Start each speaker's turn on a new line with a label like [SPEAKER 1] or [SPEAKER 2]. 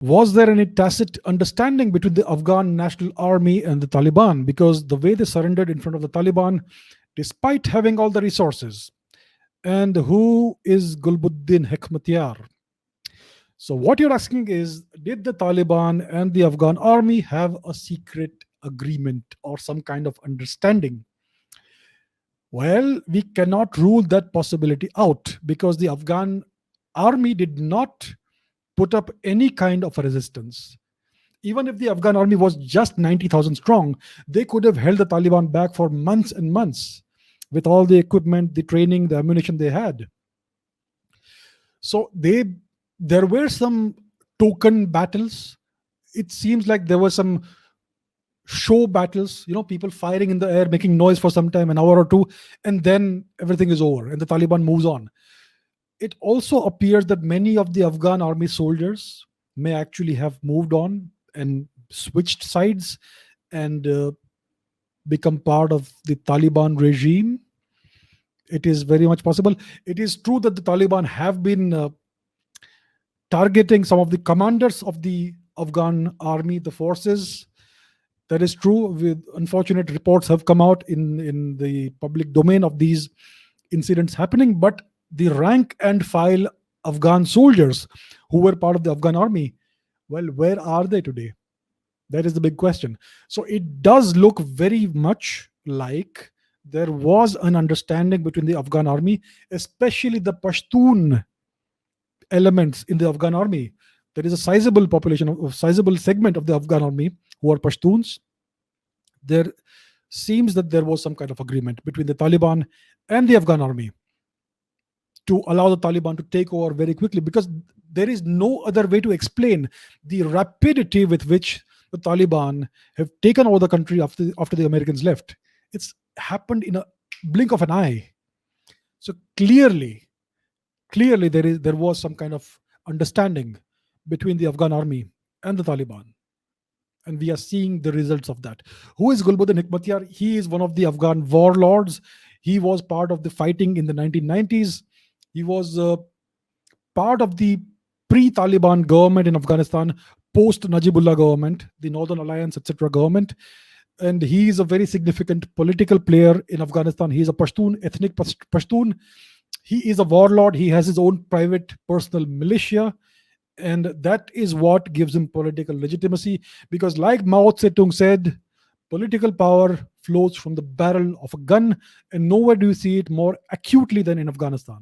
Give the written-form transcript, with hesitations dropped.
[SPEAKER 1] Was there any tacit understanding between the Afghan National Army and the Taliban? Because the way they surrendered in front of the Taliban, despite having all the resources. And who is Gulbuddin Hekmatyar? So, what you're asking is, did the Taliban and the Afghan army have a secret agreement or some kind of understanding? Well, we cannot rule that possibility out because the Afghan army did not put up any kind of a resistance. Even if the Afghan army was just 90,000 strong, they could have held the Taliban back for months and months with all the equipment, the training, the ammunition they had. So there were some token battles. It seems like there were some show battles, people firing in the air, making noise for some time, an hour or two, and then everything is over and the Taliban moves on. It also appears that many of the Afghan army soldiers may actually have moved on and switched sides and become part of the Taliban regime. It is very much possible. It is true that the Taliban have been targeting some of the commanders of the Afghan army, the forces. That is true. With unfortunate reports have come out in the public domain of these incidents happening, but the rank and file Afghan soldiers who were part of the Afghan army, well, where are they today? That is the big question. So it does look very much like there was an understanding between the Afghan army, especially the Pashtun elements in the Afghan army. There is a sizable population, a sizable segment of the Afghan army who are Pashtuns. There seems that there was some kind of agreement between the Taliban and the Afghan army to allow the Taliban to take over very quickly, because there is no other way to explain the rapidity with which the Taliban have taken over the country after the Americans left. It's happened in a blink of an eye. So clearly there was some kind of understanding between the Afghan army and the Taliban. And we are seeing the results of that. Who is Gulbuddin Hekmatyar? He is one of the Afghan warlords. He was part of the fighting in the 1990s. He was part of the pre-Taliban government in Afghanistan, post-Najibullah government, the Northern Alliance, etc. government. And he is a very significant political player in Afghanistan. He is a Pashtun, ethnic Pashtun. He is a warlord. He has his own private personal militia. And that is what gives him political legitimacy. Because like Mao Zedong said, political power flows from the barrel of a gun. And nowhere do you see it more acutely than in Afghanistan.